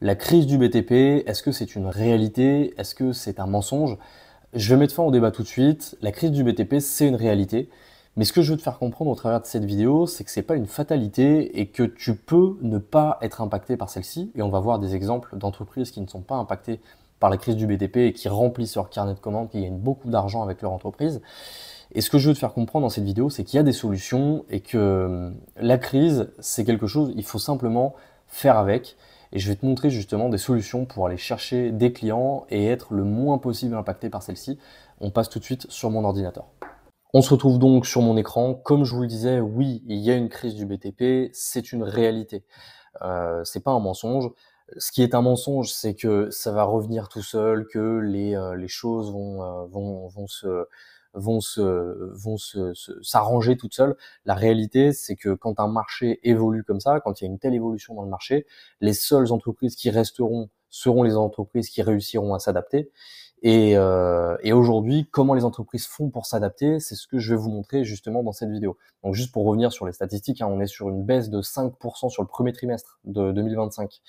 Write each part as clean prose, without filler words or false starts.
La crise du BTP, est-ce que c'est une réalité? Est-ce que c'est un mensonge? Je vais mettre fin au débat tout de suite. La crise du BTP, c'est une réalité. Mais ce que je veux te faire comprendre au travers de cette vidéo, c'est que c'est pas une fatalité et que tu peux ne pas être impacté par celle-ci. Et on va voir des exemples d'entreprises qui ne sont pas impactées par la crise du BTP et qui remplissent leur carnet de commandes, qui gagnent beaucoup d'argent avec leur entreprise. Et ce que je veux te faire comprendre dans cette vidéo, c'est qu'il y a des solutions et que la crise, c'est quelque chose, il faut simplement faire avec. Et je vais te montrer justement des solutions pour aller chercher des clients et être le moins possible impacté par celle-ci. On passe tout de suite sur mon ordinateur. On se retrouve donc sur mon écran. Comme je vous le disais, oui, il y a une crise du BTP, c'est une réalité. C'est pas un mensonge. Ce qui est un mensonge, c'est que ça va revenir tout seul, que les choses vont s'arranger toutes seules. La réalité, c'est que quand un marché évolue comme ça, quand il y a une telle évolution dans le marché, les seules entreprises qui resteront seront les entreprises qui réussiront à s'adapter. Et aujourd'hui, comment les entreprises font pour s'adapter, c'est ce que je vais vous montrer justement dans cette vidéo. Donc juste pour revenir sur les statistiques, on est sur une baisse de 5% sur le premier trimestre de 2025,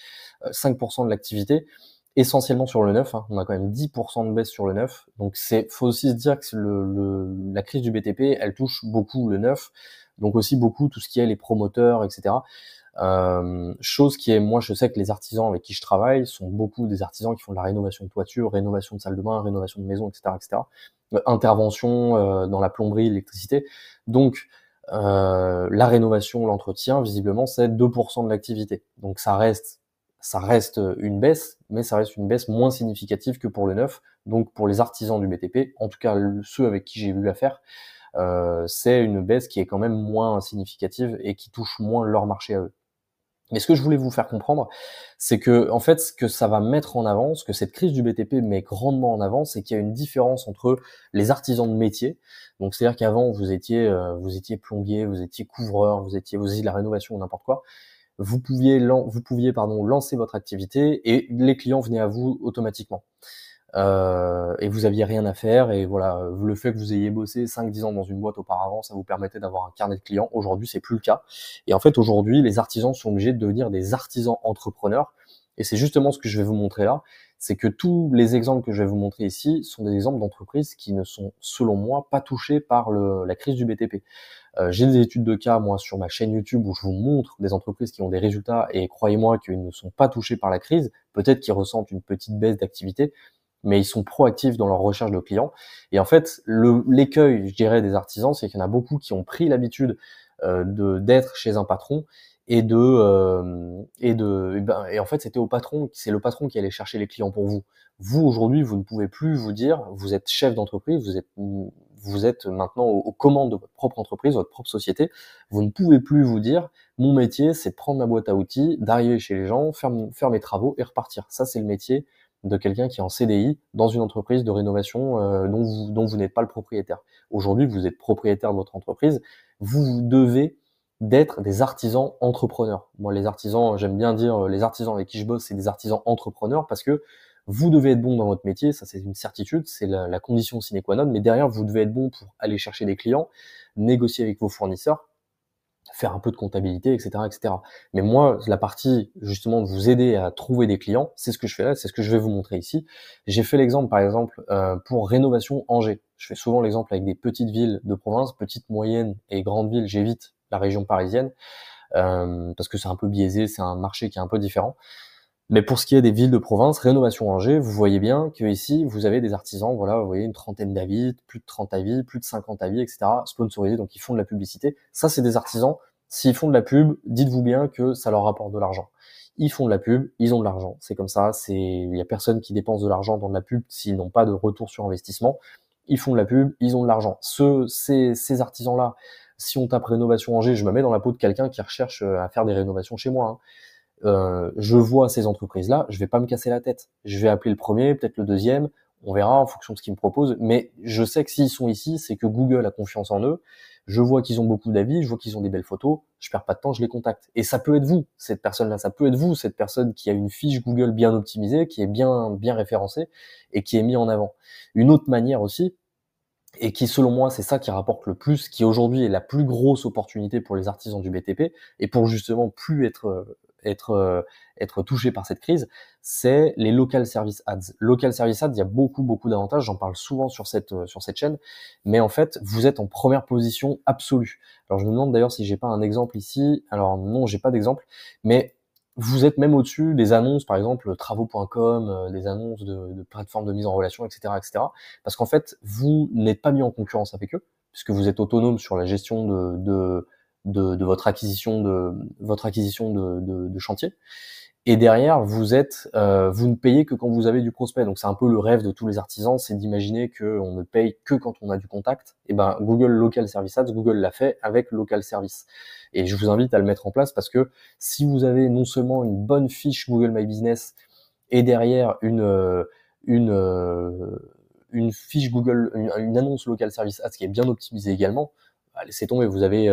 5% de l'activité, essentiellement sur le neuf. On a quand même 10% de baisse sur le neuf. Donc faut aussi se dire que la crise du BTP, elle touche beaucoup le neuf, donc aussi beaucoup tout ce qui est les promoteurs, etc. Chose qui est, moi je sais que les artisans avec qui je travaille sont beaucoup des artisans qui font de la rénovation de toiture, rénovation de salle de bain, rénovation de maison, etc., etc. Intervention dans la plomberie, l'électricité. Donc la rénovation, l'entretien, visiblement c'est 2% de l'activité. Donc ça reste une baisse, mais ça reste une baisse moins significative que pour le neuf. Donc pour les artisans du BTP, en tout cas ceux avec qui j'ai eu affaire, c'est une baisse qui est quand même moins significative et qui touche moins leur marché à eux. Mais ce que je voulais vous faire comprendre, c'est que, en fait, ce que ça va mettre en avant, ce que cette crise du BTP met grandement en avant, c'est qu'il y a une différence entre les artisans de métier. Donc, c'est-à-dire qu'avant, vous étiez plombier, vous étiez couvreur, vous faisiez de la rénovation ou n'importe quoi. Vous pouviez lancer votre activité et les clients venaient à vous automatiquement. Et vous aviez rien à faire, et voilà, le fait que vous ayez bossé 5-10 ans dans une boîte auparavant, ça vous permettait d'avoir un carnet de clients. Aujourd'hui, c'est plus le cas. Et en fait, aujourd'hui, les artisans sont obligés de devenir des artisans entrepreneurs. Et c'est justement ce que je vais vous montrer là. C'est que tous les exemples que je vais vous montrer ici sont des exemples d'entreprises qui ne sont, selon moi, pas touchées par la crise du BTP. J'ai des études de cas, moi, sur ma chaîne YouTube où je vous montre des entreprises qui ont des résultats, et croyez-moi qu'ils ne sont pas touchés par la crise. Peut-être qu'ils ressentent une petite baisse d'activité, mais ils sont proactifs dans leur recherche de clients. Et en fait, l'écueil, je dirais, des artisans, c'est qu'il y en a beaucoup qui ont pris l'habitude d'être chez un patron et en fait, c'est le patron qui allait chercher les clients pour vous. Vous aujourd'hui, vous ne pouvez plus vous dire, vous êtes chef d'entreprise, vous êtes maintenant aux commandes de votre propre entreprise, votre propre société. Vous ne pouvez plus vous dire, mon métier, c'est de prendre ma boîte à outils, d'arriver chez les gens, faire mes travaux et repartir. Ça, c'est le métier de quelqu'un qui est en CDI dans une entreprise de rénovation dont vous n'êtes pas le propriétaire. Aujourd'hui, vous êtes propriétaire de votre entreprise, vous devez d'être des artisans entrepreneurs. Moi, les artisans, j'aime bien dire, les artisans avec qui je bosse, c'est des artisans entrepreneurs parce que vous devez être bon dans votre métier, ça c'est une certitude, c'est la condition sine qua non, mais derrière, vous devez être bon pour aller chercher des clients, négocier avec vos fournisseurs, faire un peu de comptabilité, etc., etc. Mais moi, la partie justement de vous aider à trouver des clients, c'est ce que je fais là, c'est ce que je vais vous montrer ici. J'ai fait l'exemple, par exemple, pour Rénovation Angers. Je fais souvent l'exemple avec des petites villes de province, petites, moyennes et grandes villes. J'évite la région parisienne parce que c'est un peu biaisé, c'est un marché qui est un peu différent. Mais pour ce qui est des villes de province, Rénovation Angers, vous voyez bien que ici, vous avez des artisans, voilà, vous voyez une trentaine d'avis, plus de 30 avis, plus de 50 avis, etc., sponsorisés, donc ils font de la publicité. Ça, c'est des artisans. S'ils font de la pub, dites-vous bien que ça leur rapporte de l'argent. Ils font de la pub, ils ont de l'argent. C'est comme ça, il y a personne qui dépense de l'argent dans de la pub s'ils n'ont pas de retour sur investissement. Ils font de la pub, ils ont de l'argent. Ces artisans-là, si on tape Rénovation Angers, je me mets dans la peau de quelqu'un qui recherche à faire des rénovations chez moi, je vois ces entreprises-là, je vais pas me casser la tête. Je vais appeler le premier, peut-être le deuxième, on verra en fonction de ce qu'ils me proposent. Mais je sais que s'ils sont ici, c'est que Google a confiance en eux. Je vois qu'ils ont beaucoup d'avis, je vois qu'ils ont des belles photos, je perds pas de temps, je les contacte. Et ça peut être vous, cette personne-là, ça peut être vous, cette personne qui a une fiche Google bien optimisée, qui est bien référencée et qui est mis en avant. Une autre manière aussi, et qui, selon moi, c'est ça qui rapporte le plus, qui aujourd'hui est la plus grosse opportunité pour les artisans du BTP, et pour justement plus être être touchés par cette crise, c'est les local service ads. Local service ads, il y a beaucoup d'avantages, j'en parle souvent sur cette chaîne, mais en fait, vous êtes en première position absolue. Alors je me demande d'ailleurs si j'ai pas un exemple ici. Alors non, j'ai pas d'exemple, mais vous êtes même au-dessus des annonces, par exemple travaux.com, des annonces de plateformes de mise en relation, etc., etc. Parce qu'en fait, vous n'êtes pas mis en concurrence avec eux, puisque vous êtes autonome sur la gestion de votre acquisition de chantier. Et derrière, vous ne payez que quand vous avez du prospect. Donc c'est un peu le rêve de tous les artisans, c'est d'imaginer qu'on ne paye que quand on a du contact. Et ben Google Local Service Ads, Google l'a fait avec Local Service. Et je vous invite à le mettre en place parce que si vous avez non seulement une bonne fiche Google My Business et derrière une une fiche Google, une annonce Local Service Ads qui est bien optimisée également, bah, laissez tomber. Vous avez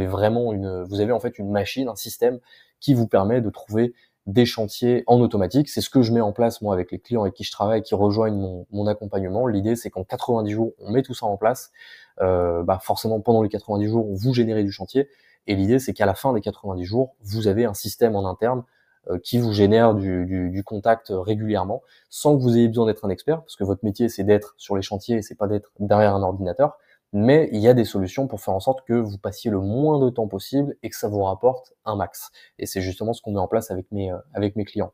vraiment vous avez en fait une machine, un système qui vous permet de trouver des chantiers en automatique. C'est ce que je mets en place moi avec les clients avec qui je travaille, qui rejoignent mon accompagnement. L'idée c'est qu'en 90 jours, on met tout ça en place. Forcément pendant les 90 jours, vous générez du chantier. Et l'idée c'est qu'à la fin des 90 jours, vous avez un système en interne qui vous génère du contact régulièrement, sans que vous ayez besoin d'être un expert, parce que votre métier c'est d'être sur les chantiers, c'est pas d'être derrière un ordinateur. Mais il y a des solutions pour faire en sorte que vous passiez le moins de temps possible et que ça vous rapporte un max. Et c'est justement ce qu'on met en place avec mes clients.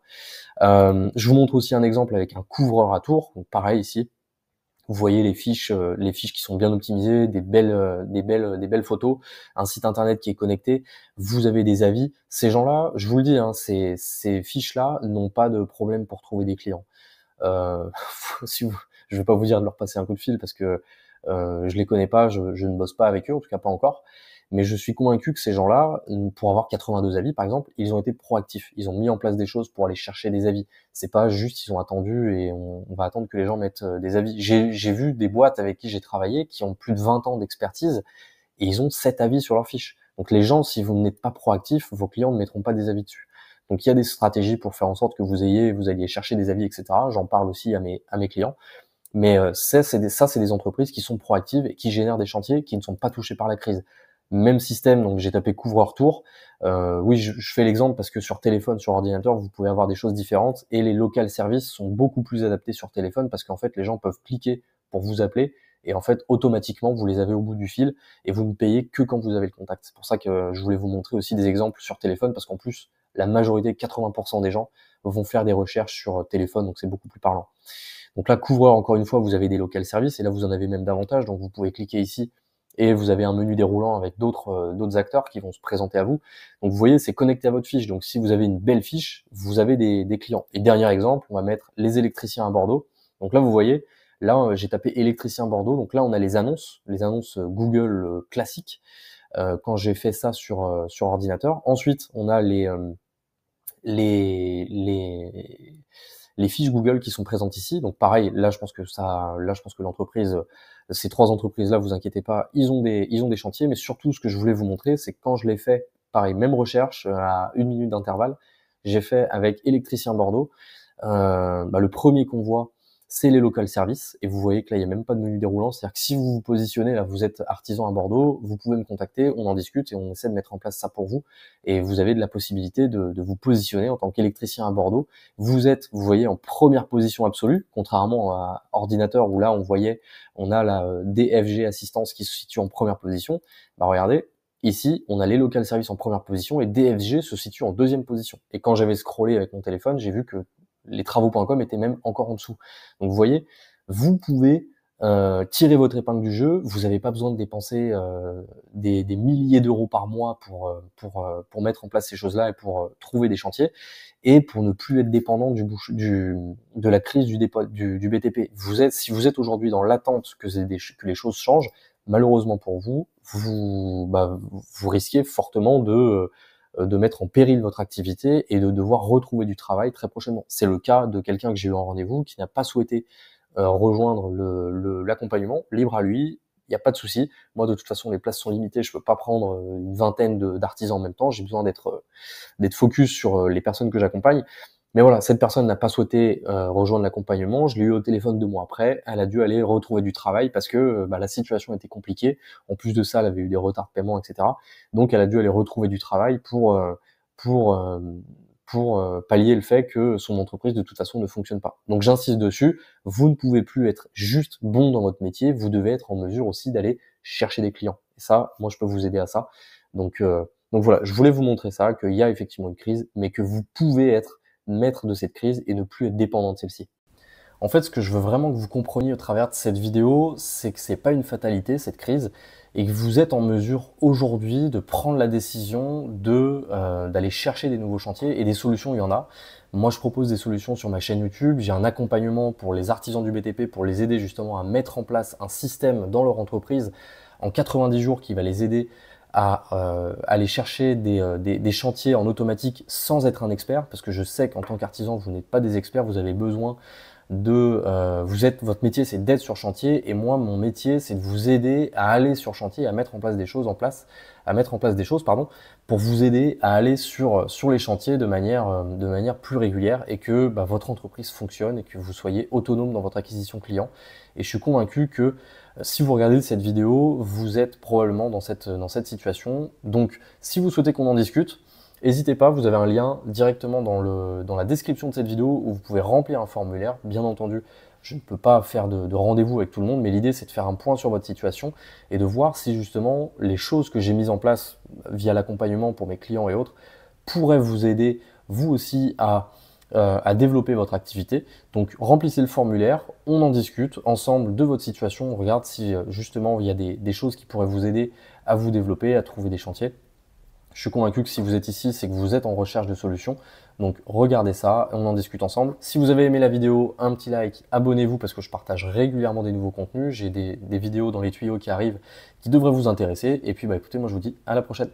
Je vous montre aussi un exemple avec un couvreur à tour. Donc pareil ici, vous voyez les fiches qui sont bien optimisées, des belles photos, un site internet qui est connecté. Vous avez des avis. Ces gens-là, je vous le dis, hein, ces fiches-là n'ont pas de problème pour trouver des clients. Euh, je vais pas vous dire de leur passer un coup de fil parce que je les connais pas, je ne bosse pas avec eux, en tout cas pas encore. Mais je suis convaincu que ces gens-là, pour avoir 82 avis par exemple, ils ont été proactifs. Ils ont mis en place des choses pour aller chercher des avis. C'est pas juste ils ont attendu et on va attendre que les gens mettent des avis. J'ai vu des boîtes avec qui j'ai travaillé qui ont plus de 20 ans d'expertise et ils ont 7 avis sur leur fiche. Donc les gens, si vous n'êtes pas proactif, vos clients ne mettront pas des avis dessus. Donc il y a des stratégies pour faire en sorte que vous alliez chercher des avis, etc. J'en parle aussi à mes clients. Mais c'est des entreprises qui sont proactives et qui génèrent des chantiers qui ne sont pas touchés par la crise. Même système, donc j'ai tapé couvreur tour. Oui, je fais l'exemple parce que sur téléphone, sur ordinateur, vous pouvez avoir des choses différentes et les local services sont beaucoup plus adaptés sur téléphone parce qu'en fait, les gens peuvent cliquer pour vous appeler et en fait, automatiquement, vous les avez au bout du fil et vous ne payez que quand vous avez le contact. C'est pour ça que je voulais vous montrer aussi des exemples sur téléphone parce qu'en plus, la majorité, 80% des gens vont faire des recherches sur téléphone, donc c'est beaucoup plus parlant. Donc là, couvreur, encore une fois, vous avez des local services et là, vous en avez même davantage. Donc vous pouvez cliquer ici et vous avez un menu déroulant avec d'autres acteurs qui vont se présenter à vous. Donc vous voyez, c'est connecté à votre fiche. Donc si vous avez une belle fiche, vous avez des clients. Et dernier exemple, on va mettre les électriciens à Bordeaux. Donc là, vous voyez, là, j'ai tapé électricien Bordeaux. Donc là, on a les annonces Google classiques quand j'ai fait ça sur ordinateur. Ensuite, on a les, les, les fiches Google qui sont présentes ici. Donc pareil, là je pense que l'entreprise, ces 3 entreprises-là, vous inquiétez pas, ils ont des chantiers. Mais surtout, ce que je voulais vous montrer, c'est que quand je l'ai fait, pareil, même recherche à 1 minute d'intervalle, j'ai fait avec électricien Bordeaux. Le premier qu'on voit, c'est les local services. Et vous voyez que là, il n'y a même pas de menu déroulant. C'est-à-dire que si vous vous positionnez, là, vous êtes artisan à Bordeaux, vous pouvez me contacter, on en discute et on essaie de mettre en place ça pour vous. Et vous avez de la possibilité de vous positionner en tant qu'électricien à Bordeaux. Vous voyez, en première position absolue, contrairement à ordinateur où là, on a la DFG assistance qui se situe en première position. Bah, regardez. Ici, on a les local services en première position et DFG se situe en deuxième position. Et quand j'avais scrollé avec mon téléphone, j'ai vu que les travaux.com étaient même encore en dessous. Donc vous voyez, vous pouvez tirer votre épingle du jeu. Vous n'avez pas besoin de dépenser des milliers d'euros par mois pour mettre en place ces choses-là et pour trouver des chantiers et pour ne plus être dépendant de la crise du BTP. Si vous êtes aujourd'hui dans l'attente que les choses changent, malheureusement pour vous risquez fortement de mettre en péril votre activité et de devoir retrouver du travail très prochainement. C'est le cas de quelqu'un que j'ai eu en rendez-vous qui n'a pas souhaité rejoindre l'accompagnement, libre à lui, il n'y a pas de souci. Moi, de toute façon, les places sont limitées, je peux pas prendre une vingtaine d'artisans en même temps, j'ai besoin d'être focus sur les personnes que j'accompagne. Mais voilà, cette personne n'a pas souhaité rejoindre l'accompagnement. Je l'ai eu au téléphone 2 mois après. Elle a dû aller retrouver du travail parce que la situation était compliquée. En plus de ça, elle avait eu des retards de paiement, etc. Donc, elle a dû aller retrouver du travail pour pour pallier le fait que son entreprise de toute façon ne fonctionne pas. Donc j'insiste dessus, vous ne pouvez plus être juste bon dans votre métier, vous devez être en mesure aussi d'aller chercher des clients. Et ça, moi je peux vous aider à ça. Donc voilà, je voulais vous montrer ça, qu'il y a effectivement une crise, mais que vous pouvez être maître de cette crise et ne plus être dépendant de celle-ci. En fait, ce que je veux vraiment que vous compreniez au travers de cette vidéo, c'est que c'est pas une fatalité, cette crise, et que vous êtes en mesure aujourd'hui de prendre la décision d'aller chercher des nouveaux chantiers, et des solutions, il y en a. Moi, je propose des solutions sur ma chaîne YouTube. J'ai un accompagnement pour les artisans du BTP pour les aider justement à mettre en place un système dans leur entreprise en 90 jours qui va les aider à aller chercher des chantiers en automatique sans être un expert, parce que je sais qu'en tant qu'artisan, vous n'êtes pas des experts, vous avez besoin votre métier c'est d'être sur chantier, et moi mon métier c'est de vous aider à aller sur chantier, à mettre en place des choses pour vous aider à aller sur les chantiers de manière plus régulière, et que votre entreprise fonctionne et que vous soyez autonome dans votre acquisition client. Et je suis convaincu que si vous regardez cette vidéo, vous êtes probablement dans cette situation. Donc si vous souhaitez qu'on en discute, n'hésitez pas, vous avez un lien directement dans la description de cette vidéo où vous pouvez remplir un formulaire. Bien entendu, je ne peux pas faire de rendez-vous avec tout le monde, mais l'idée c'est de faire un point sur votre situation et de voir si justement les choses que j'ai mises en place via l'accompagnement pour mes clients et autres pourraient vous aider vous aussi à développer votre activité. Donc remplissez le formulaire, on en discute ensemble de votre situation, on regarde si justement il y a des choses qui pourraient vous aider à vous développer, à trouver des chantiers. Je suis convaincu que si vous êtes ici, c'est que vous êtes en recherche de solutions. Donc regardez ça, on en discute ensemble. Si vous avez aimé la vidéo, un petit like, abonnez-vous parce que je partage régulièrement des nouveaux contenus. J'ai des vidéos dans les tuyaux qui arrivent qui devraient vous intéresser. Et puis écoutez, moi je vous dis à la prochaine.